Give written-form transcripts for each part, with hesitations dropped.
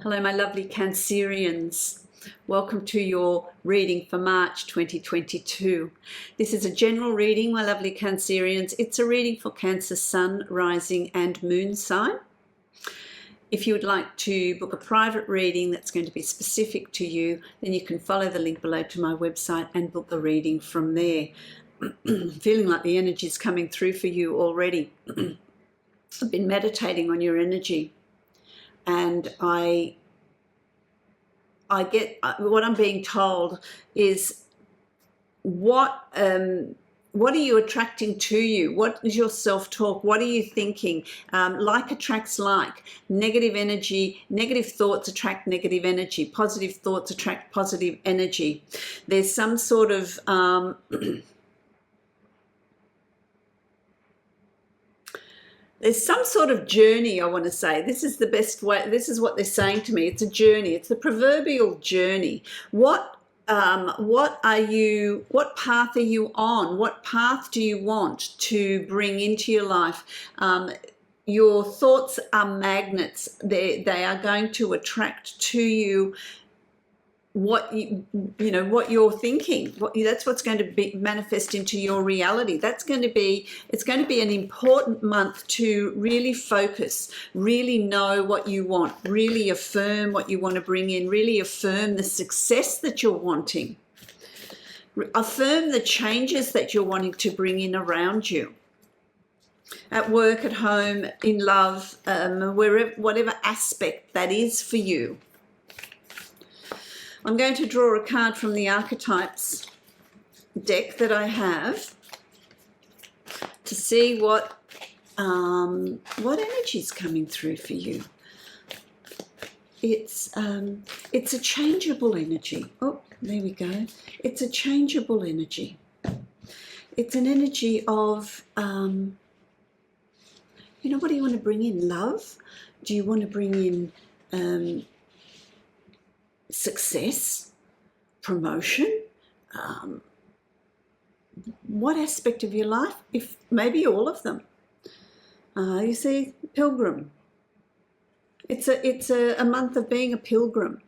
Hello, my lovely Cancerians. Welcome to your reading for March 2022. This is a general reading, my lovely Cancerians. It's a reading for Cancer Sun, Rising and Moon sign. If you would like to book a private reading that's going to be specific to you, then you can follow the link below to my website and book a reading from there. Feeling like the energy is coming through for you already. I've been meditating on your energy. And I get what I'm being told is what are you attracting to you? What is your self-talk? What are you thinking? Like attracts like. Negative energy, negative thoughts attract negative energy. Positive thoughts attract positive energy. There's some sort of there's some sort of journey, I want to say. This is the best way. This is what they're saying to me. It's a journey. It's the proverbial journey. What path are you on? What path do you want to bring into your life? Your thoughts are magnets. They are going to attract to you what what you're thinking. That's what's going to be manifest into your reality. It's going to be an important month to really focus, really know what you want, really affirm what you want to bring in, really affirm the success that you're wanting, affirm the changes that you're wanting to bring in around you. At work, at home, in love, wherever, whatever aspect that is for you. I'm going to draw a card from the archetypes deck that I have to see what energy is coming through for you. It's a changeable energy. Oh, there we go. It's a changeable energy. It's an energy of, what do you want to bring in? Love? Do you want to bring in success, promotion, what aspect of your life? If maybe all of them. You see, pilgrim. It's a month of being a pilgrim.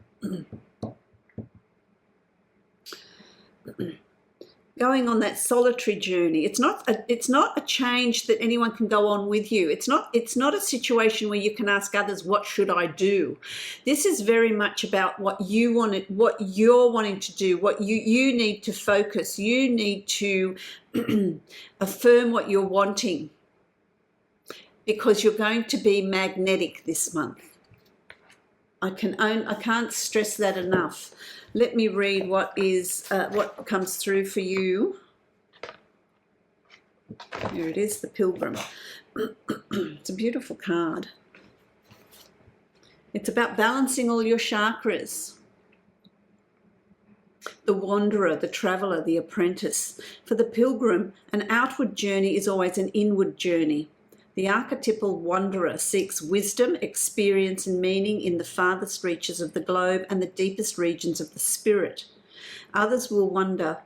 Going on that solitary journey. It's not a change that anyone can go on with you. It's not a situation where you can ask others, what should I do? This is very much about what you want, what you're wanting to do, what you need to focus. You need to affirm what you're wanting, because you're going to be magnetic this month. I can't stress that enough. Let me read what comes through for you. Here it is, the Pilgrim. It's a beautiful card. It's about balancing all your chakras. The wanderer, the traveller, the apprentice. For the pilgrim, an outward journey is always an inward journey. The archetypal wanderer seeks wisdom, experience and meaning in the farthest reaches of the globe and the deepest regions of the spirit. Others will wonder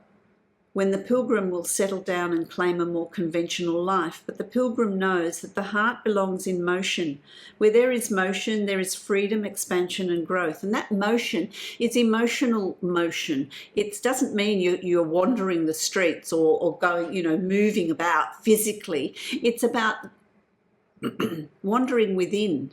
when the pilgrim will settle down and claim a more conventional life, but the pilgrim knows that the heart belongs in motion. Where there is motion, there is freedom, expansion and growth. And that motion is emotional motion. It doesn't mean you're wandering the streets or going, moving about physically. It's about wandering within,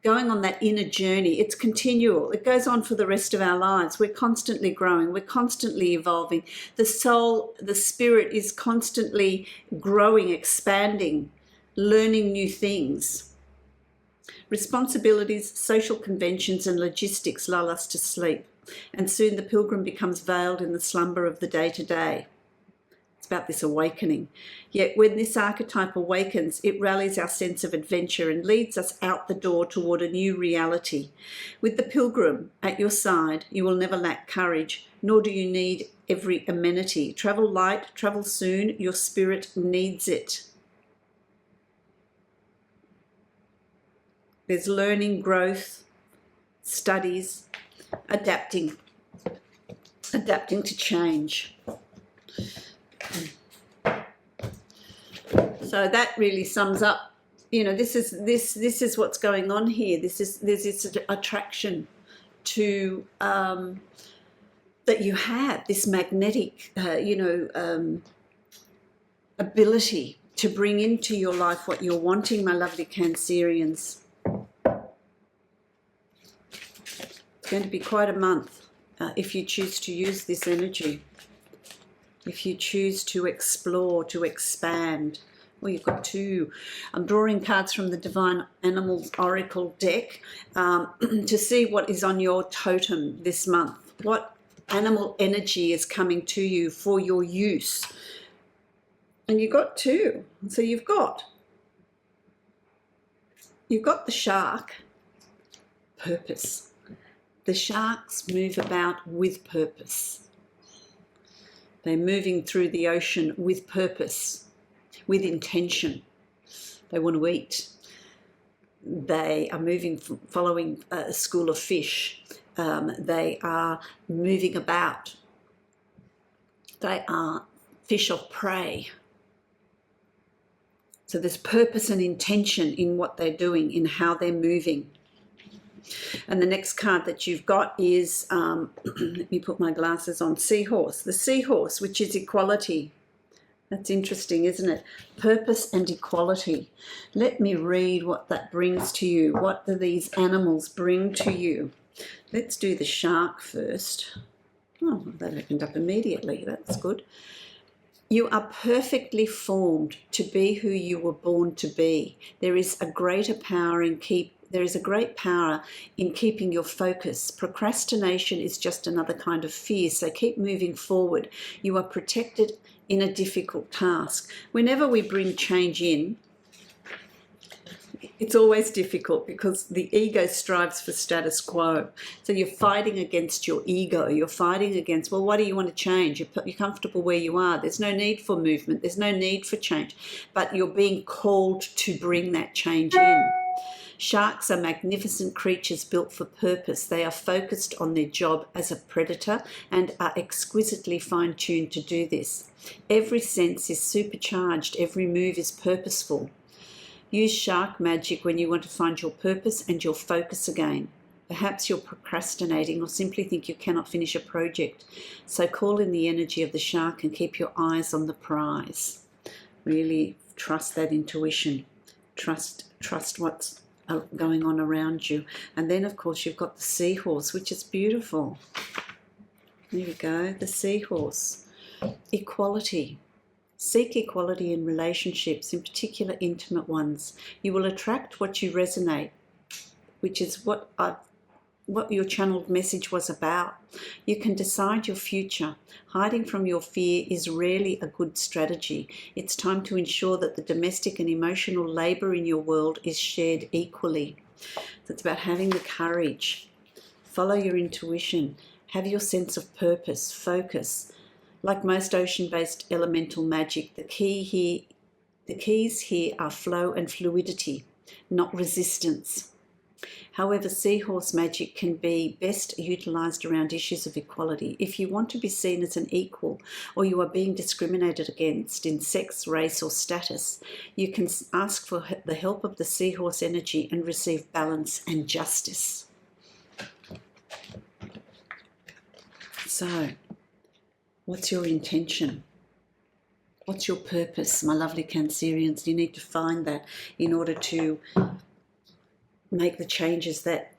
going on that inner journey. It's continual. It goes on for the rest of our lives. We're constantly growing. We're constantly evolving. The soul, the spirit is constantly growing, expanding, learning new things. Responsibilities, social conventions and logistics lull us to sleep, and soon the pilgrim becomes veiled in the slumber of the day-to-day. About this awakening. Yet when this archetype awakens, it rallies our sense of adventure and leads us out the door toward a new reality. With the pilgrim at your side, you will never lack courage, nor do you need every amenity. Travel light, travel soon, your spirit needs it. There's learning, growth, studies, adapting to change. So that really sums up you know, this is what's going on here. There's this attraction to that you have, this magnetic, ability to bring into your life what you're wanting, my lovely Cancerians. It's going to be quite a month if you choose to use this energy. If you choose to explore, to expand. Well, you've got two. I'm drawing cards from the Divine Animals Oracle deck to see what is on your totem this month. What animal energy is coming to you for your use. And you've got two. So you've got the shark, purpose. The sharks move about with purpose. They're moving through the ocean with purpose, with intention. They want to eat. They are moving, following a school of fish. They are moving about. They are fish of prey. So there's purpose and intention in what they're doing, in how they're moving. And the next card that you've got is, let me put my glasses on, seahorse. The seahorse, which is equality. That's interesting, isn't it? Purpose and equality. Let me read what that brings to you. What do these animals bring to you? Let's do the shark first. Oh, that opened up immediately. That's good. You are perfectly formed to be who you were born to be. There is a greater power in keeping your focus. Procrastination is just another kind of fear, so keep moving forward. You are protected in a difficult task. Whenever we bring change in, it's always difficult because the ego strives for status quo. So you're fighting against your ego. You're fighting against, well, what do you want to change? You're comfortable where you are. There's no need for movement. There's no need for change. But you're being called to bring that change in. Sharks are magnificent creatures built for purpose. They are focused on their job as a predator and are exquisitely fine-tuned to do this. Every sense is supercharged. Every move is purposeful. Use shark magic when you want to find your purpose and your focus again. Perhaps you're procrastinating or simply think you cannot finish a project. So call in the energy of the shark and keep your eyes on the prize. Really trust that intuition. Trust what's going on around you. And then, of course, you've got the seahorse, which is beautiful. There we go, the seahorse. Equality. Seek equality in relationships, in particular intimate ones. You will attract what you resonate, which is what your channeled message was about. You can decide your future. Hiding from your fear is rarely a good strategy. It's time to ensure that the domestic and emotional labour in your world is shared equally. So it's about having the courage. Follow your intuition. Have your sense of purpose, focus. Like most ocean-based elemental magic, the keys here are flow and fluidity, not resistance. However, seahorse magic can be best utilised around issues of equality. If you want to be seen as an equal, or you are being discriminated against in sex, race or status, you can ask for the help of the seahorse energy and receive balance and justice. So, what's your intention? What's your purpose, my lovely Cancerians? You need to find that in order to make the changes that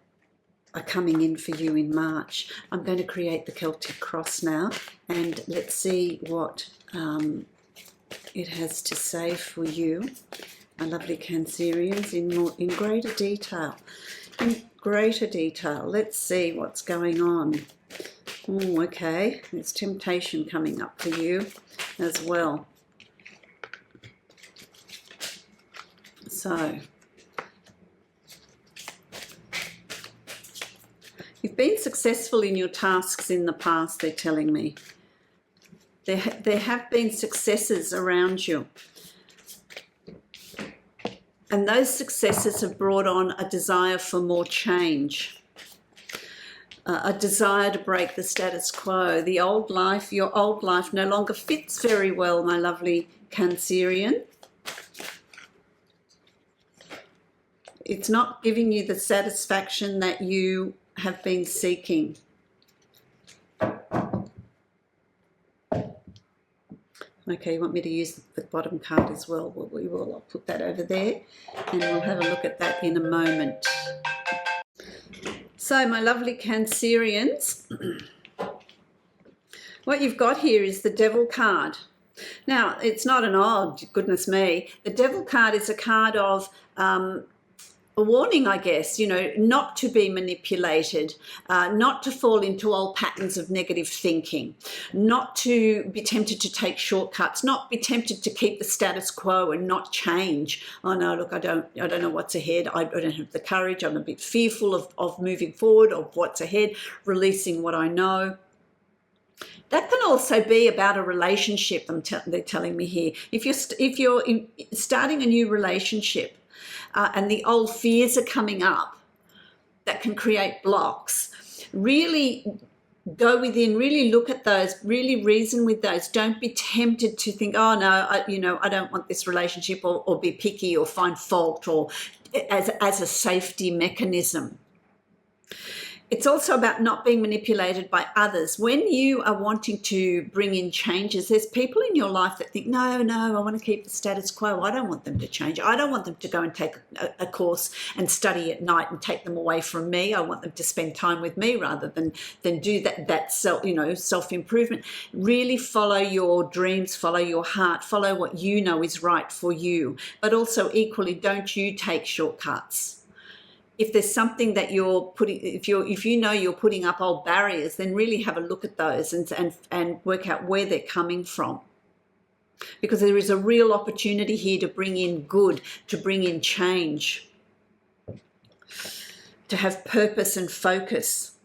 are coming in for you in March. I'm going to create the Celtic cross now, and let's see what it has to say for you, my lovely Cancerians, in greater detail. In greater detail. Let's see what's going on. Oh, okay. There's temptation coming up for you as well. So, you've been successful in your tasks in the past, they're telling me. There have been successes around you. And those successes have brought on a desire for more change. A desire to break the status quo. The old life, your old life no longer fits very well, my lovely Cancerian. it's not giving you the satisfaction that you have been seeking. Okay, you want me to use the bottom card as well? Well, we will. I'll put that over there and we'll have a look at that in a moment. So, my lovely Cancerians, what you've got here is the Devil card. Now, it's not an odd, goodness me. The Devil card is a card of a warning, I guess, not to be manipulated, not to fall into old patterns of negative thinking, not to be tempted to take shortcuts, not be tempted to keep the status quo and not change. Oh no, look, I don't know what's ahead. I don't have the courage. I'm a bit fearful of moving forward, of what's ahead, releasing what I know. That can also be about a relationship. They're telling me here. If you're starting a new relationship, and the old fears are coming up that can create blocks, really go within, really look at those, really reason with those. Don't be tempted to think, oh no, I don't want this relationship, or be picky or find fault, or as a safety mechanism. It's also about not being manipulated by others. When you are wanting to bring in changes, there's people in your life that think, no, I want to keep the status quo. I don't want them to change. I don't want them to go and take a course and study at night and take them away from me. I want them to spend time with me rather than do that self-improvement. Really follow your dreams, follow your heart, follow what you know is right for you. But also equally, don't you take shortcuts. If there's something that you're putting, if you know you're putting up old barriers, then really have a look at those and work out where they're coming from. Because there is a real opportunity here to bring in good, to bring in change, to have purpose and focus.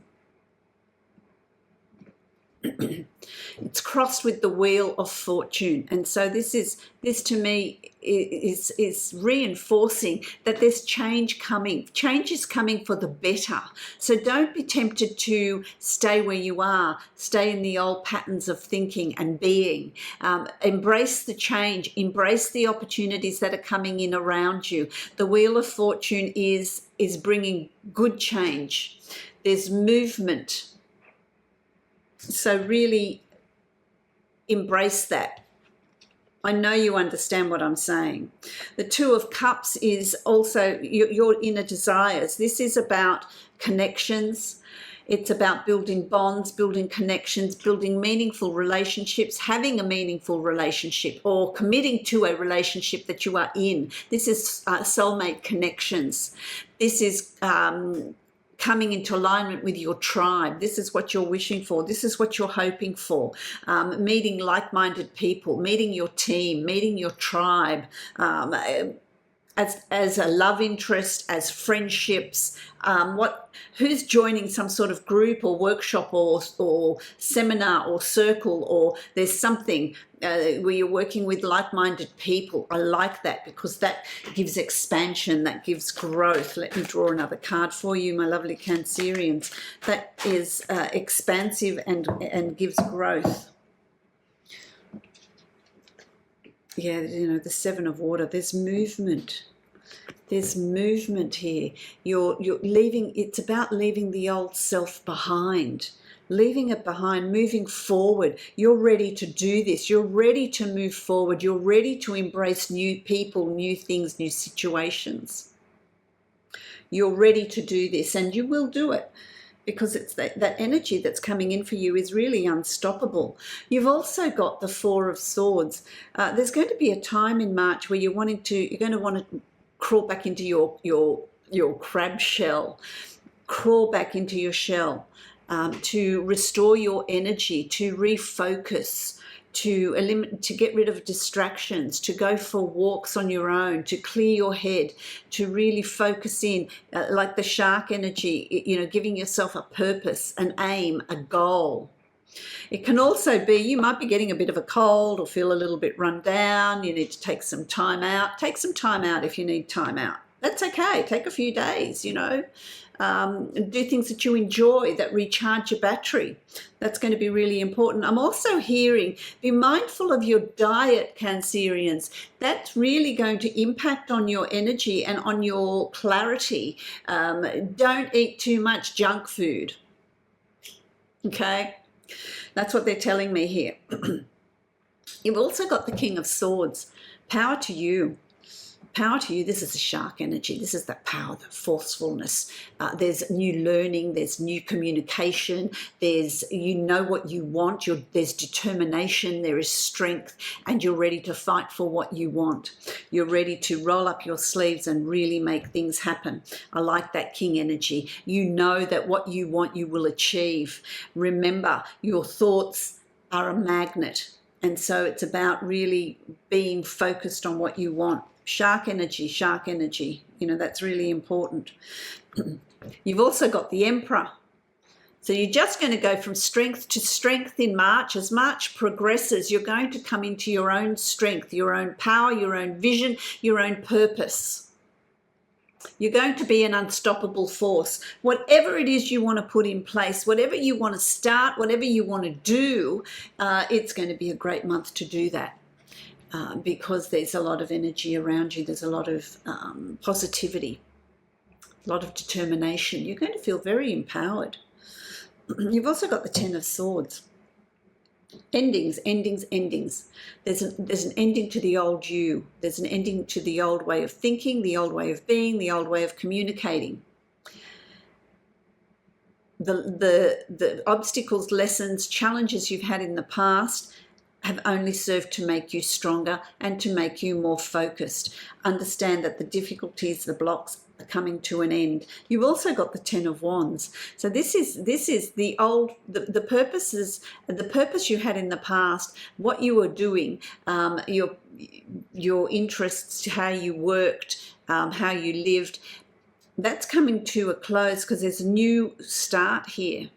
It's crossed with the wheel of fortune, and so this to me is reinforcing that there's change coming. Change is coming for the better. So don't be tempted to stay where you are, stay in the old patterns of thinking and being. Embrace the change, embrace the opportunities that are coming in around you. The wheel of fortune is bringing good change. There's movement. So really embrace that. I know you understand what I'm saying. The Two of Cups is also your inner desires. This is about connections. It's about building bonds, building connections, building meaningful relationships, having a meaningful relationship, or committing to a relationship that you are in. This is soulmate connections. This is coming into alignment with your tribe. This is what you're wishing for. This is what you're hoping for. Meeting like-minded people, meeting your team, meeting your tribe, as a love interest, as friendships. Who's joining some sort of group or workshop or seminar or circle, or there's something where you're working with like-minded people. I like that because that gives expansion, that gives growth. Let me draw another card for you, my lovely Cancerians. That is expansive and gives growth. Yeah, the Seven of Water. There's movement. There's movement here. You're leaving. It's about leaving the old self behind. Leaving it behind, moving forward. You're ready to do this. You're ready to move forward. You're ready to embrace new people, new things, new situations. You're ready to do this, and you will do it, because it's that energy that's coming in for you is really unstoppable. You've also got the Four of Swords. There's going to be a time in March where you're going to want to crawl back into your crab shell, crawl back into your shell, to restore your energy, to refocus, to get rid of distractions, to go for walks on your own, to clear your head, to really focus in, like the shark energy, giving yourself a purpose, an aim, a goal. It can also be, you might be getting a bit of a cold or feel a little bit run down. You need to take some time out. Take some time out if you need time out. That's okay. Take a few days, do things that you enjoy, that recharge your battery. That's going to be really important. I'm also hearing, be mindful of your diet, Cancerians. That's really going to impact on your energy and on your clarity. Don't eat too much junk food. Okay? That's what they're telling me here. You've also got the King of Swords. Power to you. Power to you. This is the shark energy. This is the power, the forcefulness. There's new learning. There's new communication. There's, you know what you want. There's determination. There is strength, and you're ready to fight for what you want. You're ready to roll up your sleeves and really make things happen. I like that King energy. You know that what you want, you will achieve. Remember, your thoughts are a magnet. And so it's about really being focused on what you want. Shark energy, you know, that's really important. You've also got the Emperor. So you're just going to go from strength to strength in March. As March progresses, you're going to come into your own strength, your own power, your own vision, your own purpose. You're going to be an unstoppable force. Whatever it is you want to put in place, whatever you want to start, whatever you want to do, it's going to be a great month to do that. Because there's a lot of energy around you. There's a lot of positivity, a lot of determination. You're going to feel very empowered. You've also got the Ten of Swords. Endings. There's an ending to the old you. There's an ending to the old way of thinking, the old way of being, the old way of communicating. The obstacles, lessons, challenges you've had in the past have only served to make you stronger and to make you more focused. Understand that the difficulties, the blocks are coming to an end. You've also got the Ten of Wands. So this is the old, the purpose you had in the past, what you were doing, your interests, how you worked, how you lived. That's coming to a close because there's a new start here.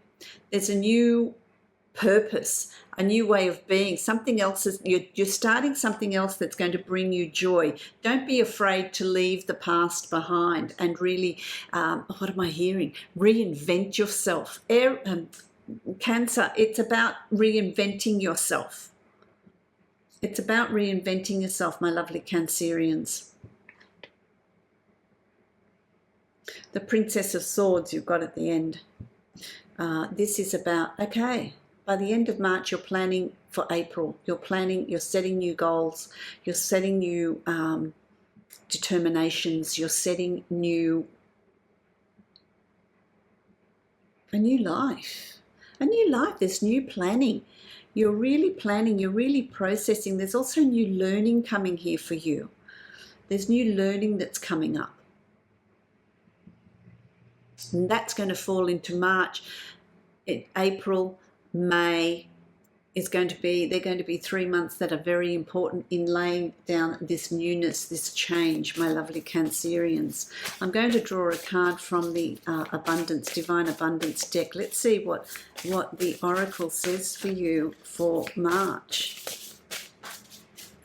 There's a new purpose, a new way of being. Something else is, you're starting something else that's going to bring you joy. Don't be afraid to leave the past behind and really, what am I hearing? Reinvent yourself. Cancer, it's about reinventing yourself. It's about reinventing yourself, my lovely Cancerians. The Princess of Swords you've got at the end. This is about, okay, by the end of March, you're planning for April. You're setting new goals. You're setting new determinations. You're setting a new life. A new life. There's new planning. You're really planning. You're really processing. There's also new learning coming here for you. There's new learning that's coming up. And that's going to fall into March. April, May is going to be, they're going to be 3 months that are very important in laying down this newness, this change, my lovely Cancerians. I'm going to draw a card from the Divine Abundance deck. Let's see what the Oracle says for you for March.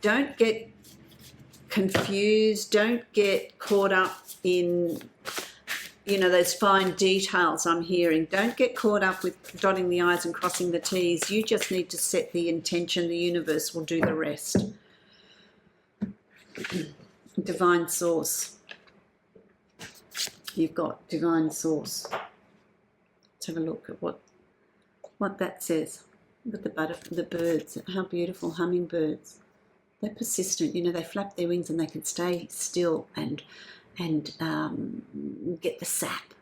Don't get confused. Don't get caught up in, you know, those fine details I'm hearing. Don't get caught up with dotting the I's and crossing the T's. You just need to set the intention. The universe will do the rest. Divine Source. You've got Divine Source. Let's have a look at what that says. Look at the birds. How beautiful, hummingbirds. They're persistent. You know, they flap their wings and they can stay still and get the sap.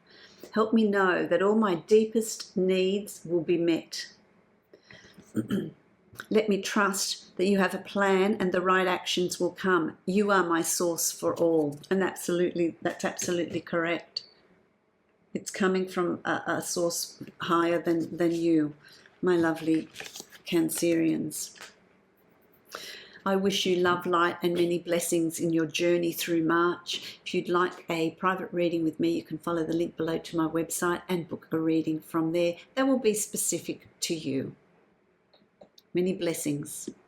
Help me know that all my deepest needs will be met. Let me trust that you have a plan and the right actions will come. You are my source for all. And that's absolutely correct. It's coming from a source higher than you, my lovely Cancerians. I wish you love, light and many blessings in your journey through March. If you'd like a private reading with me, you can follow the link below to my website and book a reading from there. That will be specific to you. Many blessings.